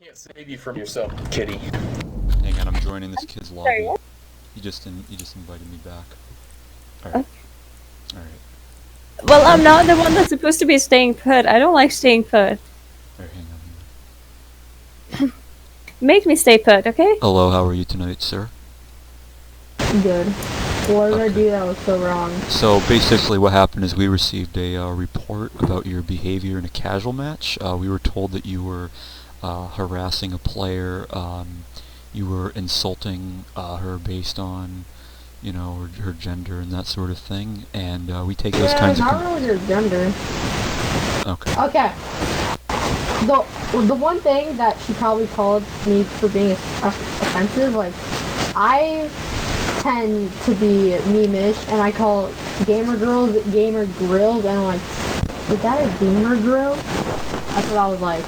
Can't save you from yourself, kitty. Hang on, I'm joining this kid's Sorry, lobby. what? He just invited me back. Okay. Alright. Well, I'm not the one that's supposed to be staying put. I don't like staying put. Alright, hang on. Make me stay put, okay? Hello, how are you tonight, sir? Good. What did I do that was so wrong? So basically what happened is we received a report about your behavior in a casual match. We were told that you were harassing a player, you were insulting her based on, you know, her gender and that sort of thing, and we take those kinds of... not really your gender. Okay. Okay. The one thing that she probably called me for being offensive, like, I tend to be meme-ish, and I call gamer girls gamer grills, and I'm like, is that a gamer grill? That's what I was like.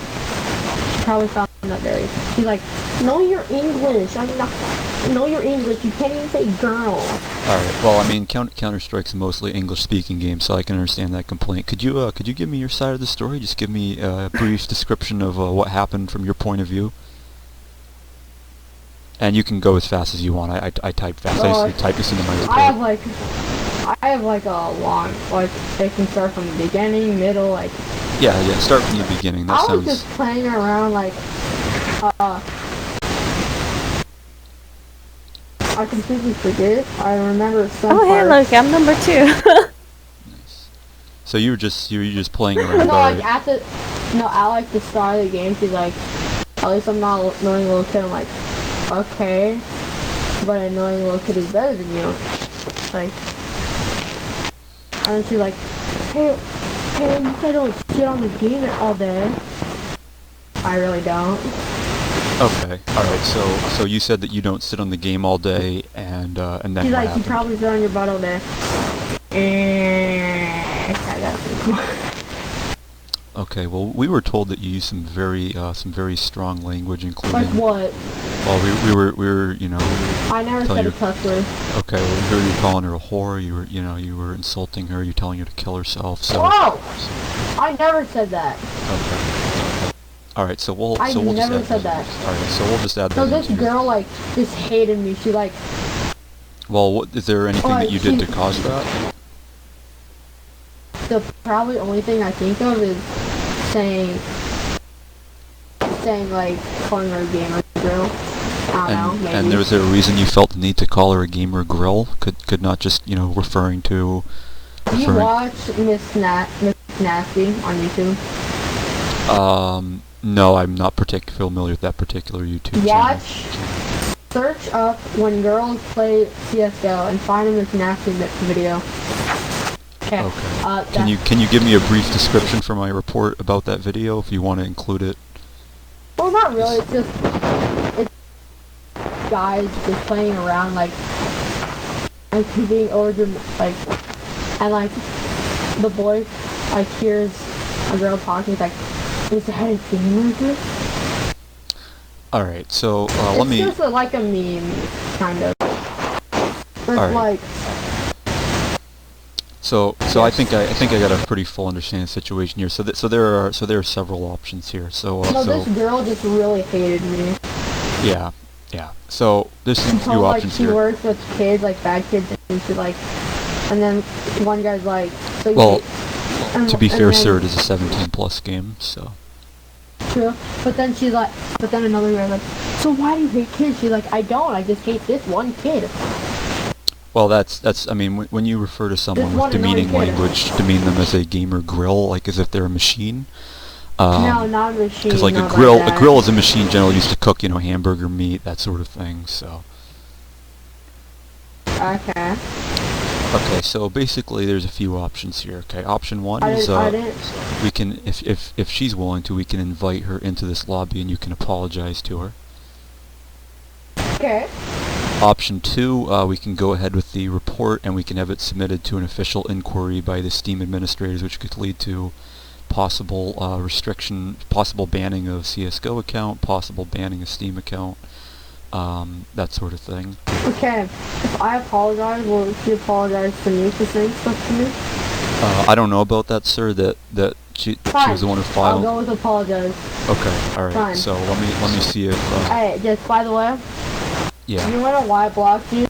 She probably found that very... She's like, know your English. I'm not... Know your English. You can't even say girl. Alright, well, I mean, Counter-Strike's a mostly English-speaking game, so I can understand that complaint. Could you give me your side of the story? Just give me a brief description of what happened from your point of view. And you can go as fast as you want. I type fast. I usually type this into my report. I have like a long, like, it can start from the beginning, middle, like... Yeah, start from the beginning. That sounds... I was just playing around, like, I completely forget. I remember some Oh, hey, parts. look, I'm number 2. Nice. So you were just playing around. No, like, at like the start of the game, she's like, at least I'm not annoying little kid. I'm like, okay, but an annoying little kid is better than you. Like, and then she's like, hey, you said don't sit on the game all day. I really don't. Okay, alright, so you said that you don't sit on the game all day, and then she's what like, you probably sit on your butt all day. Okay, well, we were told that you used some very strong language, including... Like what? Well, we were, you know... I never said a cuss word. Okay, well, we heard you calling her a whore, you were insulting her, you're telling her to kill herself, so... Whoa! I never said that. Okay. Alright, so we'll just I add never said that. Alright, so we'll just add that. So this girl, like, just hated me. She, like... Well, is there anything that you did to cause that? The probably only thing I think of is saying like, calling her a gamer grill. I don't know, maybe. And was there a reason you felt the need to call her a gamer grill? Could not just, you know, referring to... You watch Miss Nasty on YouTube? No, I'm not familiar with that particular YouTube channel. Search up when girls play CSGO and find a Miss Nasty video. Okay. Can you give me a brief description for my report about that video if you want to include it? Well, not really. It's guys just playing around, like being over, like, and like the boy like hears a girl talking. It's like, is that a gamer? Alright, so let me... It's just like a meme, kind of. It's like... So I think I got a pretty full understanding of the situation here. So there are several options here. This girl just really hated me. Yeah. So there's some few options she here. She works with kids, like bad kids, and she like, and then one guy's like, so well, to be fair, sir, it is a 17+ game, so. True, but then she's like, another guy's like, so why do you hate kids? She's like, I don't. I just hate this one kid. Well, that's. I mean, when you refer to someone with demeaning language, demean them as a gamer grill, like as if they're a machine. No, not a machine. Because like a grill is a machine generally used to cook, you know, hamburger meat, that sort of thing. So. Okay. Okay, so basically, there's a few options here. Okay, option one is we can, if she's willing to, we can invite her into this lobby and you can apologize to her. Okay. Option 2, we can go ahead with the report and we can have it submitted to an official inquiry by the Steam administrators, which could lead to possible possible banning of CSGO account, possible banning of Steam account, that sort of thing. Okay, if I apologize, will she apologize to me for saying stuff to me? I don't know about that, sir. She Fine. was the one who I'll filed. go with apologize. Okay, all right. Fine. So let me see if. Hey, just by the way, Yeah. you wanna know why I blocked you?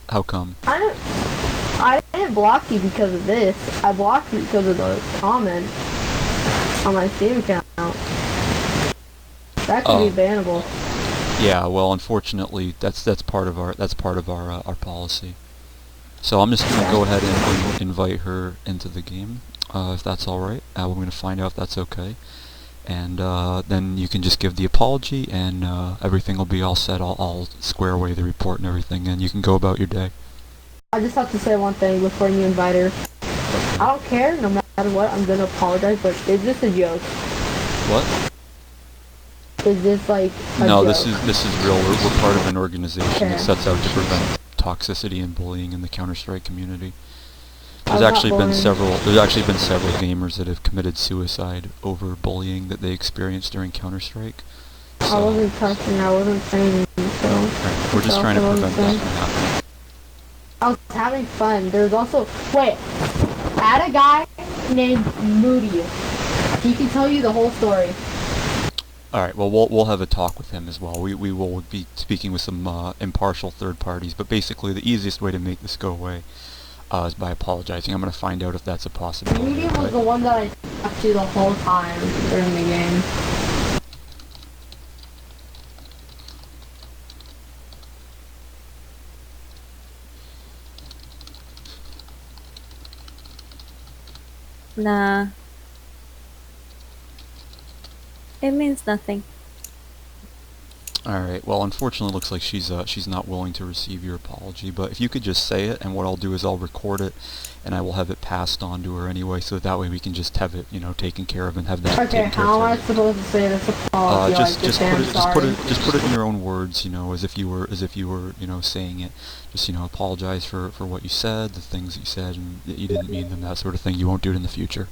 How come? I didn't block you because of this. I blocked you because of the comment on my Steam account. That could be bannable. Yeah. Well, unfortunately, that's part of our our policy. So I'm just gonna go ahead and invite her into the game, if that's all right. We're gonna find out if that's okay, and then you can just give the apology, and everything will be all set. I'll square away the report and everything, and you can go about your day. I just have to say one thing before you invite her. I don't care, no matter what, I'm gonna apologize, but is this a joke? What? Is this like a No, joke? this is real. We're part of an organization that Okay. sets out to prevent toxicity and bullying in the Counter-Strike community. There's I'm not actually been bullying. several gamers that have committed suicide over bullying that they experienced during Counter-Strike. I So, wasn't touching, I wasn't saying so. right, we're just trying to prevent that from happening. I was having fun. There's also, wait, I had a guy named Moody. He can tell you the whole story. All right. Well, we'll have a talk with him as well. We will be speaking with some impartial third parties. But basically, the easiest way to make this go away is by apologizing. I'm going to find out if that's a possibility. Moody was okay? the one that I talked to the whole time during the game. Nah. It means nothing. All right. Well, unfortunately, it looks like she's not willing to receive your apology. But if you could just say it, and what I'll do is I'll record it, and I will have it passed on to her anyway, so that way we can just have it, taken care of and have that Okay, taken care how am I of. supposed to say this apology? Just like, say I'm sorry? just put it in your own words, as if you were saying it. Just apologize for what you said, the things that you said, and that you didn't mean them, that sort of thing. You won't do it in the future.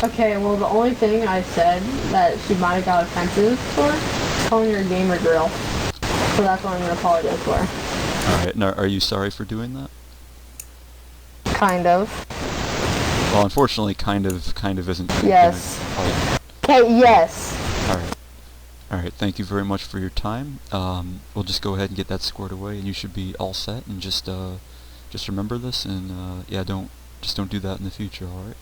Okay, well, the only thing I said that she might have got offensive for is calling her a gamer girl. So that's what I'm going to apologize for. All right. Now, are you sorry for doing that? Kind of. Well, unfortunately, kind of isn't. Yes. Gonna, Okay, yes. all right. All right. Thank you very much for your time. We'll just go ahead and get that squared away, and you should be all set. And just remember this, and yeah, don't do that in the future. All right.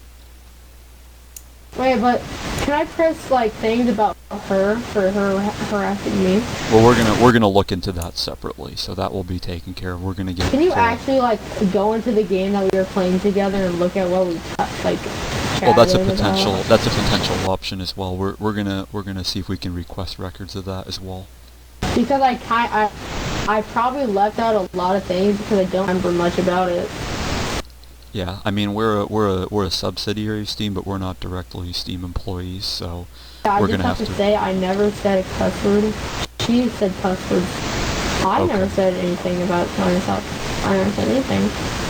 Wait, but can I press, like, things about her for her harassing me? Well, we're gonna look into that separately, so that will be taken care of. We're gonna get. Can you actually, like, go into the game that we were playing together and look at what we, like, Well, that's a chatted potential. about? That's a potential option as well. We're gonna see if we can request records of that as well. Because I probably left out a lot of things because I don't remember much about it. Yeah, I mean we're a subsidiary of Steam, but we're not directly Steam employees, so I we're just gonna have have to to. say I never said a cuss word. She said cuss words. I Okay. never said anything about killing herself. I never said anything.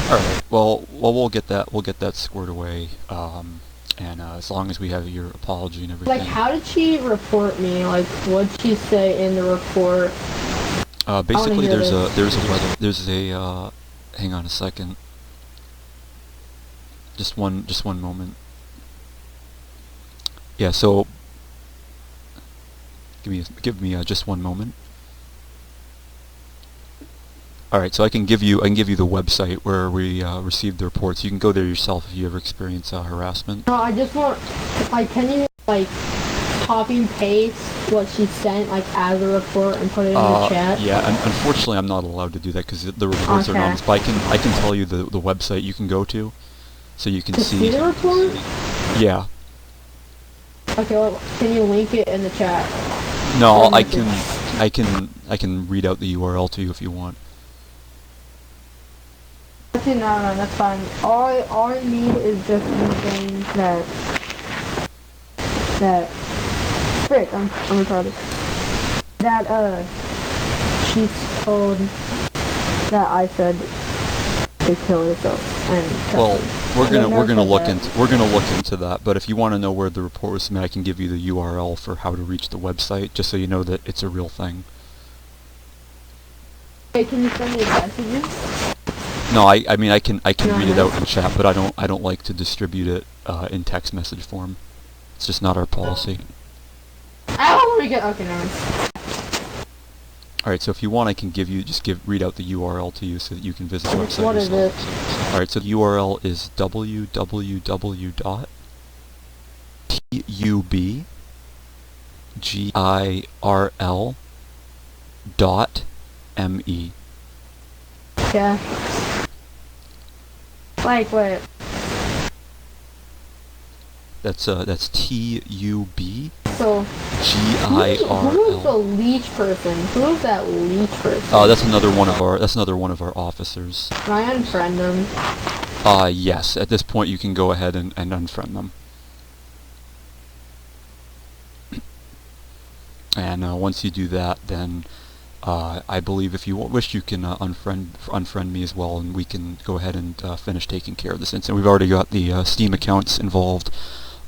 All right. Well, we'll get that squared away. And as long as we have your apology and everything. Like, how did she report me? Like, what'd she say in the report? Basically, hear there's a hang on a second. Just one moment. Yeah. So give me just one moment. All right, so I can give you the website where we received the reports. You can go there yourself if you ever experience harassment. No, I just want, like, can you, like, copy and paste what she sent, like, as a report and put it in the chat? Yeah, unfortunately I'm not allowed to do that because the reports are Okay. anonymous. But I can tell you the website you can go to, so you can To see the report? Yeah. Okay, well, can you link it in the chat? No, Or I message? can read out the URL to you if you want. Actually, no, that's fine. All I need is just something that frick, I'm retarded. That she's told that I said to kill herself and Well, we're gonna look into into that. But if you want to know where the report was made, I can give you the URL for how to reach the website, just so you know that it's a real thing. Hey, can you send me messages? No, I mean I can No, read it no. out in chat, but I don't like to distribute it in text message form. It's just not our policy. Oh my god. Okay, never mind. Alright, so if you want, I can read out the URL to you so that you can visit the website What is yourself. it? Alright, so the URL is www.tubgirl.me. Yeah. Like, wait. That's TUB So, who's the GIRL. leech person? Who's that leech person? That's another one of our officers. Can I unfriend them? Yes. At this point, you can go ahead and unfriend them. And once you do that, then I believe if you wish, you can unfriend me as well, and we can go ahead and finish taking care of this incident. We've already got the Steam accounts involved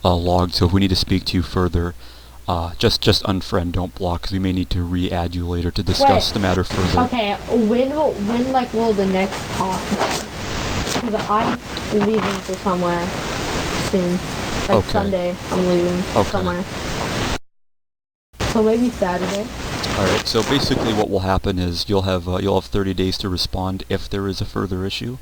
logged, so if we need to speak to you further, just unfriend, don't block, because we may need to re-add you later to discuss the matter further. Okay, when will the next talk? Because I'm leaving for somewhere soon. Like Okay. Sunday, I'm leaving somewhere. So maybe Saturday. Alright, so basically what will happen is you'll have 30 days to respond if there is a further issue,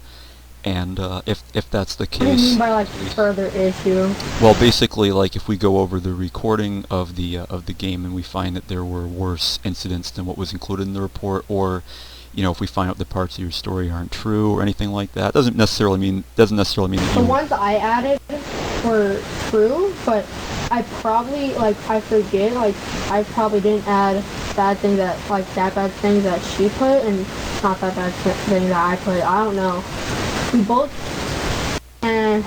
and if that's the What do you case, mean by like further issue? well, basically, like if we go over the recording of the game and we find that there were worse incidents than what was included in the report, or if we find out the parts of your story aren't true or anything like that, doesn't necessarily mean that The you. ones I added were true, but I probably, I forget, I probably didn't add that bad things that she put, and not that bad thing that I put. I don't know. We both, I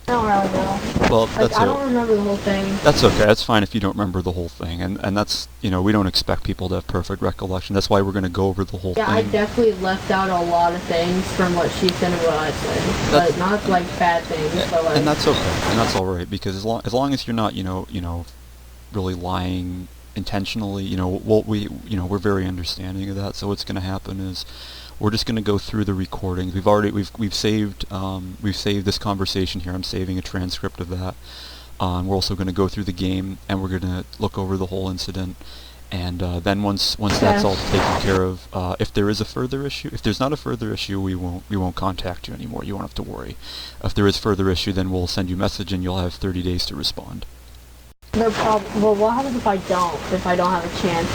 don't really know. Well, that's I don't remember the whole thing. That's okay. That's fine if you don't remember the whole thing, and that's we don't expect people to have perfect recollection. That's why we're going to go over the whole Yeah, thing. I definitely left out a lot of things from what she said and what I said, but not bad things. But And that's okay, and that's all right, because as long as you're not really lying intentionally, we're very understanding of that. So what's going to happen is we're just going to go through the recordings. We've saved this conversation here. I'm saving a transcript of that. We're also going to go through the game, and we're going to look over the whole incident. And then once that's all taken care of, if there is a further issue, if there's not a further issue, we won't contact you anymore. You won't have to worry. If there is further issue, then we'll send you a message, and you'll have 30 days to respond. Well, what happens if I don't have a chance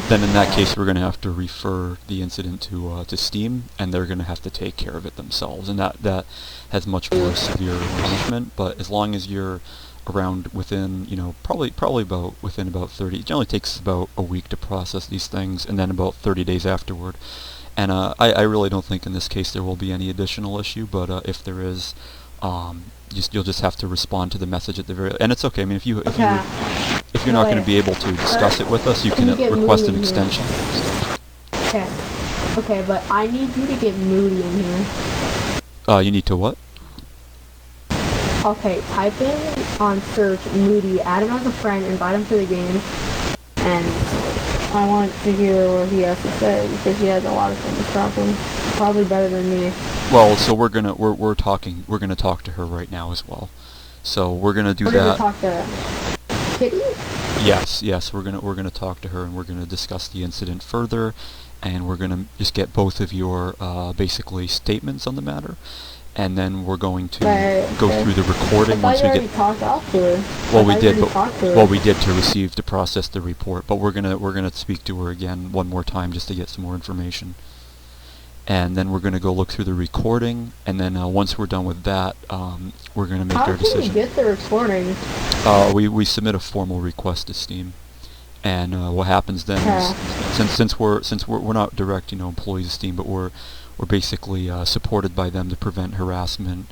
Then in that case, we're going to have to refer the incident to Steam, and they're going to have to take care of it themselves, and that has much more severe punishment. But as long as you're around within, probably within about 30, it generally takes about a week to process these things, and then about 30 days afterward. And I really don't think in this case there will be any additional issue, but if there is, you'll just have to respond to the message at the very, and it's okay. I mean, if you're not going to be able to discuss it with us, you can request an extension. Okay, but I need you to get Moody in here. You need to what? Okay, type in on search Moody, add him as a friend, invite him to the game, and I want to hear what he has to say, because he has a lot of things probably better than me. Well, so we're gonna talk to her right now as well. So we're gonna do that. We're gonna talk to Kitty? Yes, we're gonna talk to her, and we're gonna discuss the incident further, and we're gonna just get both of your basically statements on the matter, and then we're going to go through the recording once we get. Talked out to her. Well, we did, we did to receive to process the report, but we're gonna speak to her again one more time just to get some more information. And then we're going to go look through the recording, and then once we're done with that, we're going to make our decision. How can you get the recording? We submit a formal request to Steam, and what happens then is, since we're not direct employees of Steam, but we're basically supported by them to prevent harassment,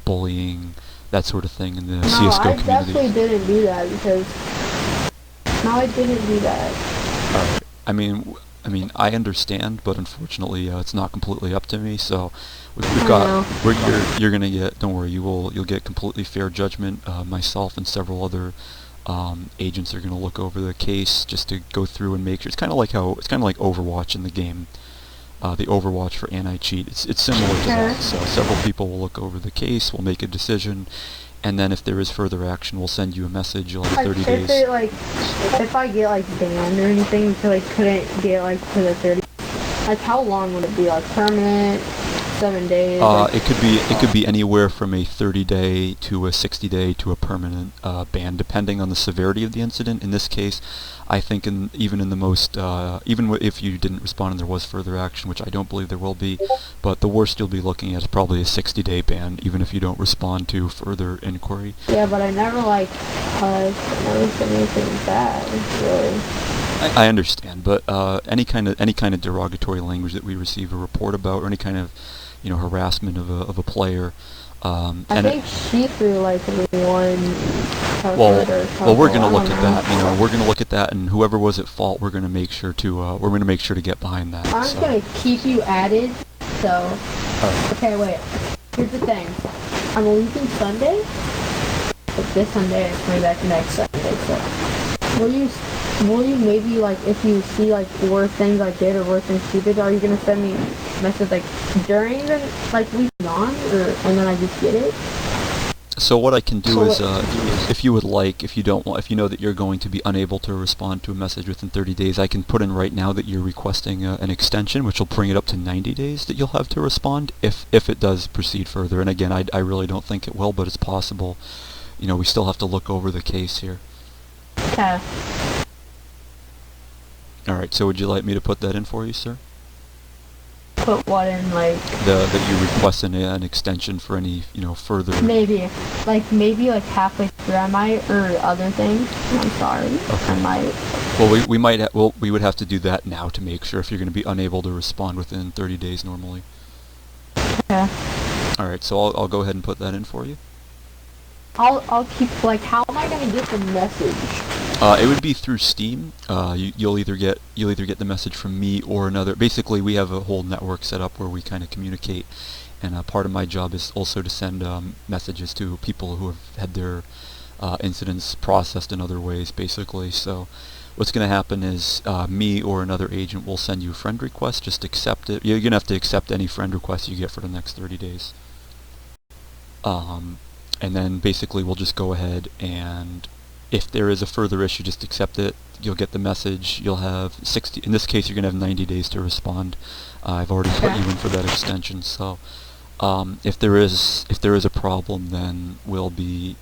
bullying, that sort of thing in the CSGO community. No, I definitely didn't do that I didn't do that. I mean, I understand, but unfortunately, it's not completely up to me. So you're gonna get. Don't worry, you'll get completely fair judgment. Myself and several other agents are gonna look over the case just to go through and make sure. It's kind of like Overwatch in the game. The Overwatch for anti-cheat. It's similar to that. So several people will look over the case, will make a decision, and then if there is further action, we'll send you a message. You'll have Like, 30 days. if I get like banned or anything because I couldn't get like to the 30, like how long would it be? Like permanent, 7 days? It could be anywhere from a 30-day to a 60-day to a permanent ban, depending on the severity of the incident. In this case, I think even if you didn't respond and there was further action, which I don't believe there will be, but the worst you'll be looking at is probably a 60-day ban, even if you don't respond to further inquiry. Yeah, but I never never said anything bad, really. I understand, but any kind of derogatory language that we receive a report about, or any kind of harassment of a player. I think she threw like one. Well, we're gonna look at that. We're gonna look at that, and whoever was at fault, we're gonna make sure to get behind that. I'm just gonna keep you added. So, okay, wait. Here's the thing. I'm leaving Sunday. But this Sunday, I'm coming back next Sunday. So, will you maybe like if you see like worse things I did or worse things you did, are you gonna send me a message like during the like week on, and then I just get it? So what I can do is, if you would like, if you know that you're going to be unable to respond to a message within 30 days, I can put in right now that you're requesting an extension, which will bring it up to 90 days that you'll have to respond if it does proceed further. And again, I really don't think it will, but it's possible. We still have to look over the case here. Okay. Alright, so would you like me to put that in for you, sir? Put what in, like... That you request an extension for any, further... Maybe halfway through I might, or other things. I'm sorry. Okay. I might. Well, we would have to do that now to make sure if you're going to be unable to respond within 30 days normally. Okay. Alright, so I'll go ahead and put that in for you. I'll keep, like, how am I going to get the message? It would be through Steam. You'll either get the message from me or another. Basically, we have a whole network set up where we kind of communicate, and part of my job is also to send messages to people who have had their incidents processed in other ways, basically. So what's going to happen is me or another agent will send you a friend request. Just accept it. You're going to have to accept any friend request you get for the next 30 days. And then basically we'll just go ahead and if there is a further issue, just accept it. You'll get the message. You'll have 60. In this case, you're gonna have 90 days to respond. I've already put you in for that extension. So, if there is a problem, then we'll be,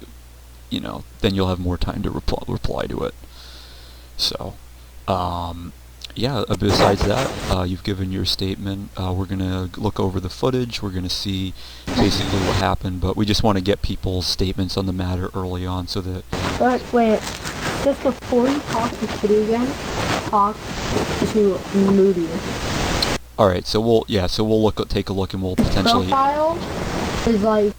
then you'll have more time to reply to it. So, yeah. Besides that, you've given your statement. We're gonna look over the footage. We're gonna see basically what happened, but we just want to get people's statements on the matter early on, so that. But wait, just before you talk to Kitty again, talk to Moody. All right. So we'll take a look, and we'll potentially. Profile is like.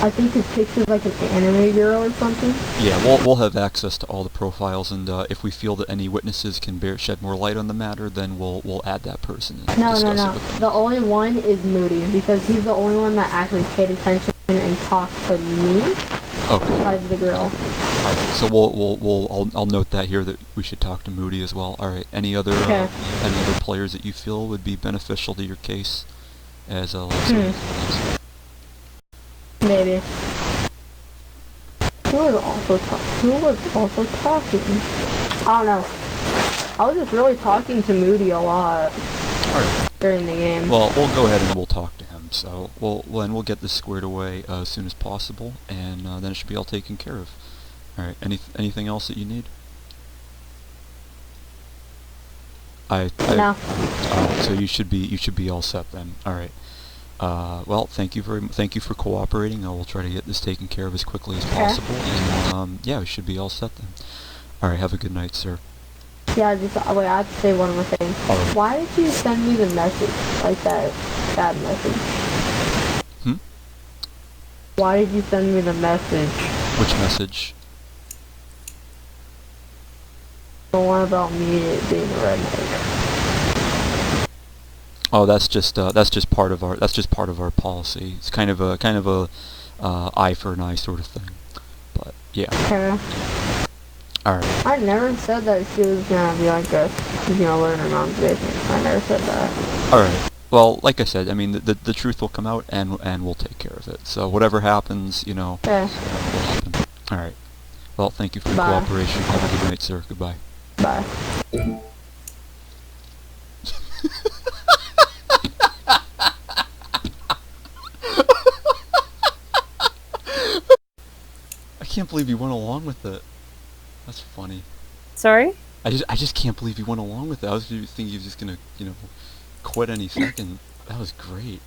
I think his picture's like an anime girl or something. Yeah, we'll have access to all the profiles, and if we feel that any witnesses can shed more light on the matter, then we'll add that person. And No. it with them. The only one is Moody because he's the only one that actually paid attention and talked to me. Okay. Besides the girl. Alright, so I'll note that here that we should talk to Moody as well. All right. Any other players that you feel would be beneficial to your case as a. Maybe. Who was also talking? I don't know. I was just really talking to Moody a lot during the game. Well, we'll go ahead and we'll talk to him. So we'll get this squared away as soon as possible, and then it should be all taken care of. All right. Anything else that you need? No. So you should be all set then. All right. Well, thank you for cooperating. I will try to get this taken care of as quickly as possible, and yeah, we should be all set then. All right, have a good night, sir. Yeah, wait, I have to say one more thing. Right. Why did you send me the message, like that bad message? Why did you send me the message? Which message? The one about me being a redneck. Oh, that's just part of our policy. It's kind of a eye for an eye sort of thing. But yeah. Okay. All right. I never said that she was gonna be like a, learn her mom's business. I never said that. All right. Well, like I said, I mean the truth will come out, and we'll take care of it. So whatever happens, Okay. Alright. Well, thank you for your Bye. cooperation. Have a good night, sir. Goodbye. Bye. I can't believe you went along with it. That's funny. Sorry? I just can't believe you went along with it. I was thinking you were just gonna, quit any second. That was great.